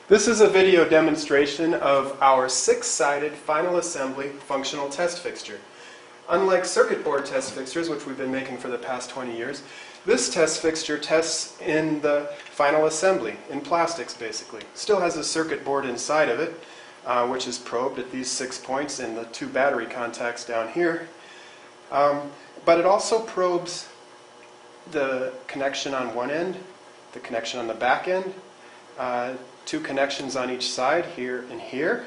This is a video demonstration of our 6-sided final assembly functional test fixture. Unlike circuit board test fixtures, which we've been making for the past 20 years, this test fixture tests in the final assembly, in plastics basically. Still has a circuit board inside of it, which is probed at these 6 points and the 2 battery contacts down here. But it also probes the connection on one end, the connection on the back end, 2 connections on each side, here and here,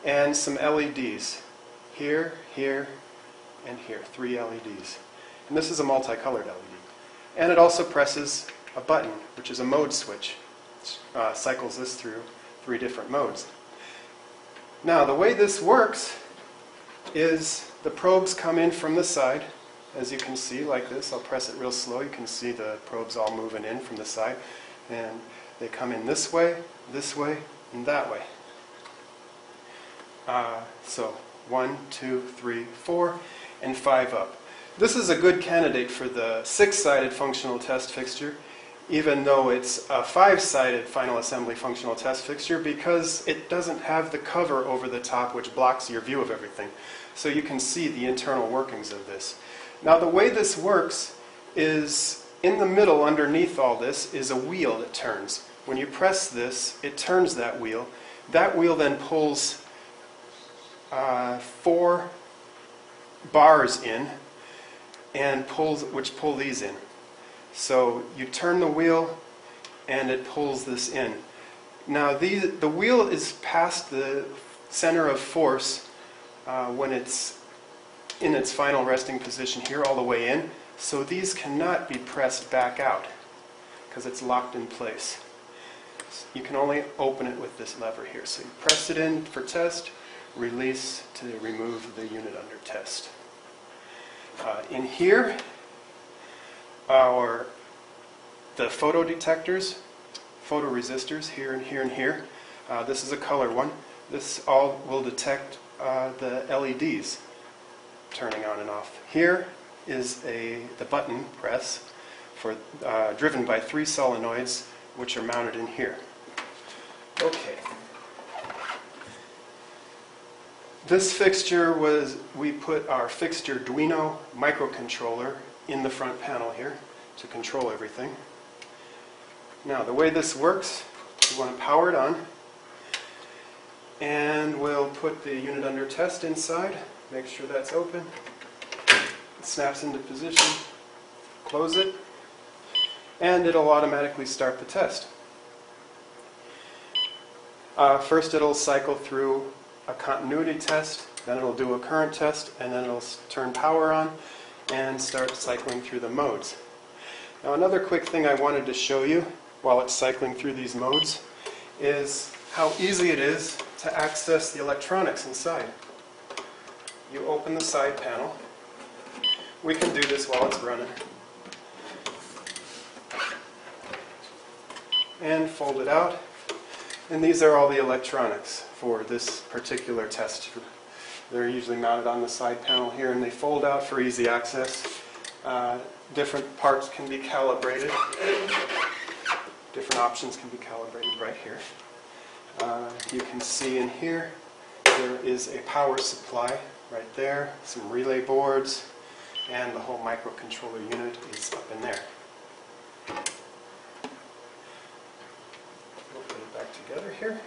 and some LEDs. Here, here, and here. 3 LEDs. And this is a multicolored LED. And it also presses a button, which is a mode switch. Cycles this through 3 different modes. Now, the way this works is the probes come in from the side, as you can see, like this. I'll press it real slow. You can see the probes all moving in from the side. And they come in this way, and that way. So 1, 2, 3, 4, and 5 up. This is a good candidate for the 6-sided functional test fixture, even though it's a 5-sided final assembly functional test fixture, because it doesn't have the cover over the top which blocks your view of everything. So you can see the internal workings of this. Now the way this works is, in the middle underneath all this is a wheel that turns. When you press this, it turns that wheel. That wheel then pulls 4 bars in, and which pull these in. So you turn the wheel, and it pulls this in. Now the wheel is past the center of force when it's in its final resting position here, all the way in. So these cannot be pressed back out because it's locked in place. You can only open it with this lever here. So you press it in for test, release to remove the unit under test. In here are the photo detectors, photoresistors, here and here and here. This is a color one. This all will detect the LEDs turning on and off. Here is the button press driven by 3 solenoids, which are mounted in here. Okay. This fixture we put our Fixtureduino microcontroller in the front panel here to control everything. Now the way this works, you want to power it on, and we'll put the unit under test inside, make sure that's open. It snaps into position, close it, and it'll automatically start the test. First it'll cycle through a continuity test, then it'll do a current test, and then it'll turn power on and start cycling through the modes. Now another quick thing I wanted to show you while it's cycling through these modes is how easy it is to access the electronics inside. You open the side panel. We can do this while it's running. And fold it out. And these are all the electronics for this particular test. They're usually mounted on the side panel here, and they fold out for easy access. Different parts can be calibrated. Different options can be calibrated right here. You can see in here there is a power supply right there, some relay boards, and the whole microcontroller unit is up in there. We'll put it back together here.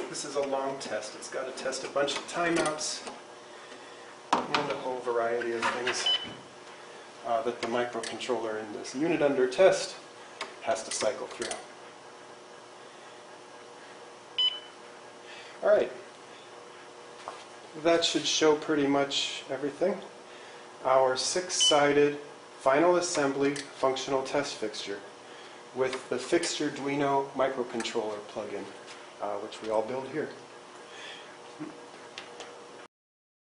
This is a long test. It's got to test a bunch of timeouts and a whole variety of things that the microcontroller in this unit under test has to cycle through. Alright, that should show pretty much everything. Our 6-sided final assembly functional test fixture with the Fixtureduino microcontroller plug-in, which we all build here.